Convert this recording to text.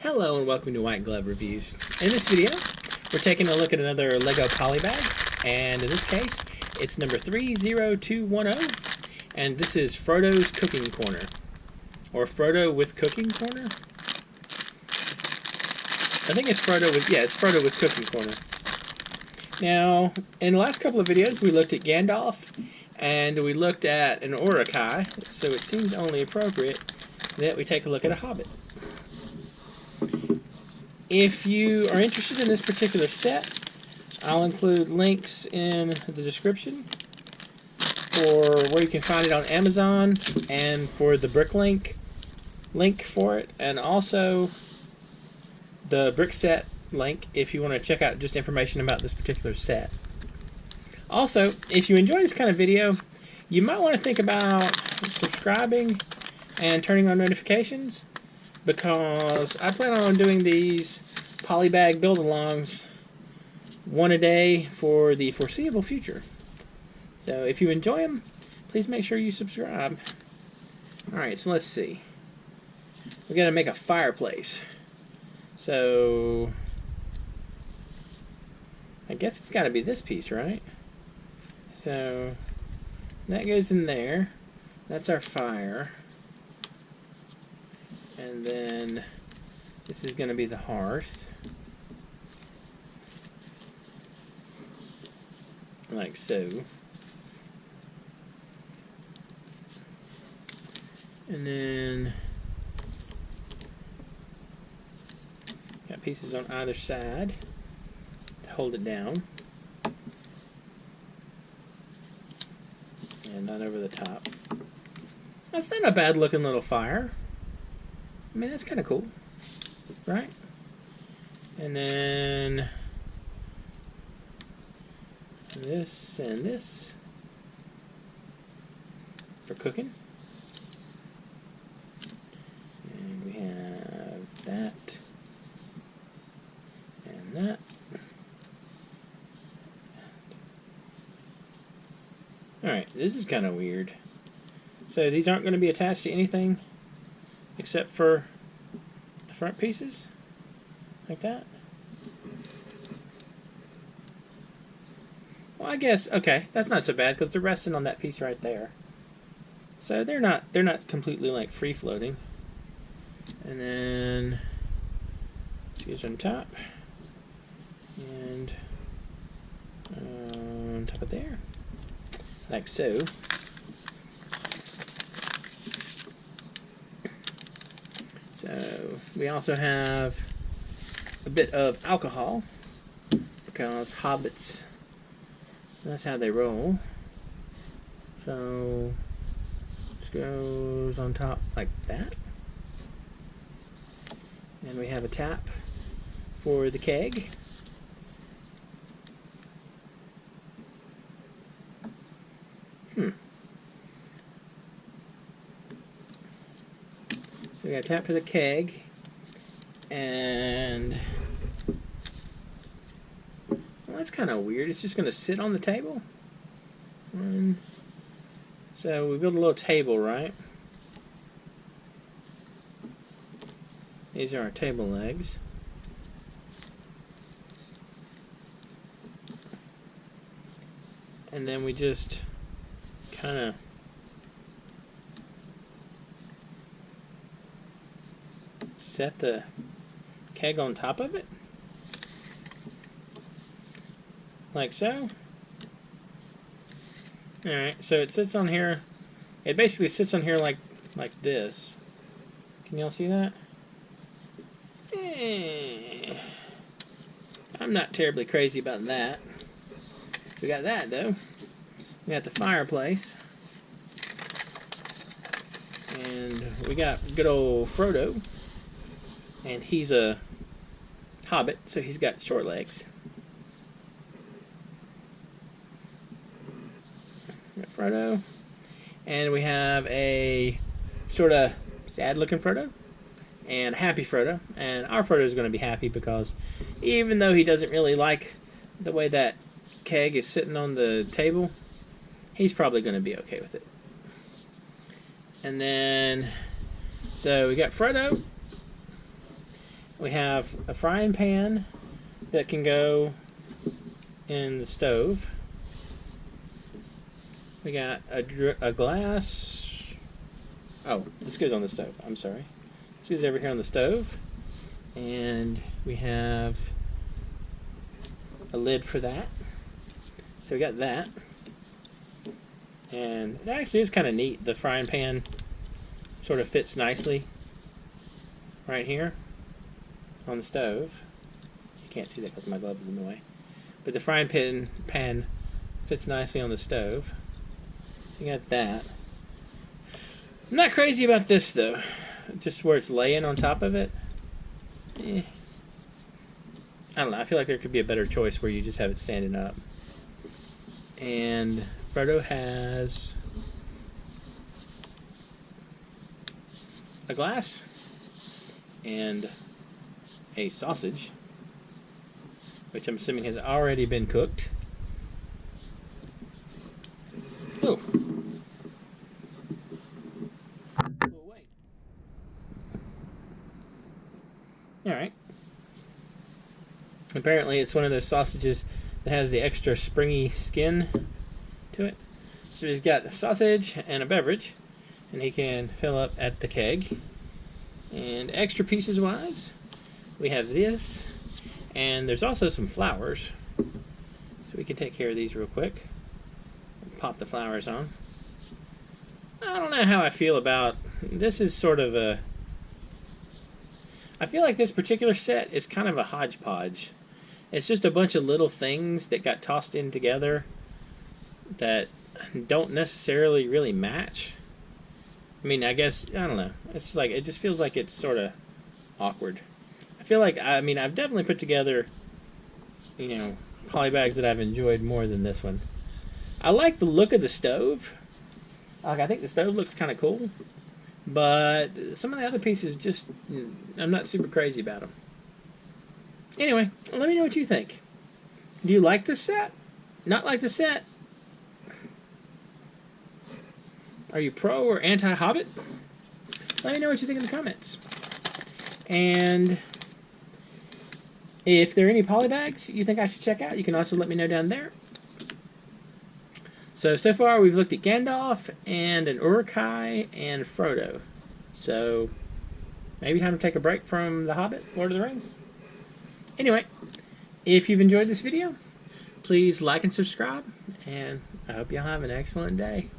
Hello and welcome to White Glove Reviews. In this video, we're taking a look at another Lego Polybag, and in this case, it's number 30210, and this is Frodo's Cooking Corner, or Frodo with Cooking Corner? I think it's Frodo with, it's Frodo with Cooking Corner. Now, in the last couple of videos, we looked at Gandalf, and we looked at an Urukai, so it seems only appropriate that we take a look at a Hobbit. If you are interested in this particular set, I'll include links in the description for where you can find it on Amazon and for the Bricklink link for it, and also the brick set link if you want to check out just information about this particular set. Also, if you enjoy this kind of video, you might want to think about subscribing and turning on notifications, because I plan on doing these Polybag build-alongs one a day for the foreseeable future. So if you enjoy them, please make sure you subscribe. Alright, so let's see. We gotta make a fireplace. So I guess it's gotta be this piece, right? So that goes in there. That's our fire. And then this is going to be the hearth, like so. And then got pieces on either side to hold it down, and not over the top. That's not a bad looking little fire. I mean, that's kind of cool, right? And then this and this for cooking. And we have that and that. Alright, this is kind of weird. So these aren't going to be attached to anything except for the front pieces, like that. Well, I guess, okay, that's not so bad because they're resting on that piece right there. So they're not completely like free floating. And then this goes on top, and on top of there, like so. So we also have a bit of alcohol, because hobbits, that's how they roll. So this goes on top like that. And we have a tap for the keg. So we got a tap for the keg, and well, that's kind of weird. It's just going to sit on the table. And so we build a little table, right? These are our table legs. And then we just kind of set the keg on top of it, like so. Alright, so it sits on here. It basically sits on here like this. Can y'all see that? I'm not terribly crazy about that. So we got that though. We got the fireplace. And we got good old Frodo. And he's a hobbit, so he's got short legs. We got Frodo. And we have a sort of sad-looking Frodo and a happy Frodo. And our Frodo is going to be happy because even though he doesn't really like the way that keg is sitting on the table, he's probably going to be okay with it. And then, so we got Frodo. We have a frying pan that can go in the stove. We got a glass. Oh, this goes on the stove. I'm sorry. This goes over here on the stove. And we have a lid for that. So we got that. And it actually is kind of neat. The frying pan sort of fits nicely right here on the stove. You can't see that because my glove is in the way. But the frying pan fits nicely on the stove. You got that. I'm not crazy about this though. Just where it's laying on top of it. I don't know. I feel like there could be a better choice where you just have it standing up. And Frodo has a glass and a sausage, which I'm assuming has already been cooked. Oh. Wait. Alright. Apparently it's one of those sausages that has the extra springy skin to it. So he's got a sausage and a beverage, and he can fill up at the keg. And extra pieces wise, we have this, and there's also some flowers. So we can take care of these real quick. Pop the flowers on. I don't know how I feel about this. Is sort of a, I feel like this particular set is kind of a hodgepodge. It's just a bunch of little things that got tossed in together that don't necessarily really match. I mean, I guess, I don't know. It's like, it just feels like it's sort of awkward. I feel like, I mean, I've definitely put together, you know, polybags that I've enjoyed more than this one. I like the look of the stove. Like, I think the stove looks kind of cool. But some of the other pieces just, I'm not super crazy about them. Anyway, let me know what you think. Do you like this set? Not like the set? Are you pro or anti-Hobbit? Let me know what you think in the comments. And if there are any polybags you think I should check out, you can also let me know down there. So far we've looked at Gandalf and an Uruk-hai and Frodo. So maybe time to take a break from The Hobbit, Lord of the Rings. Anyway, if you've enjoyed this video, please like and subscribe, and I hope y'all have an excellent day.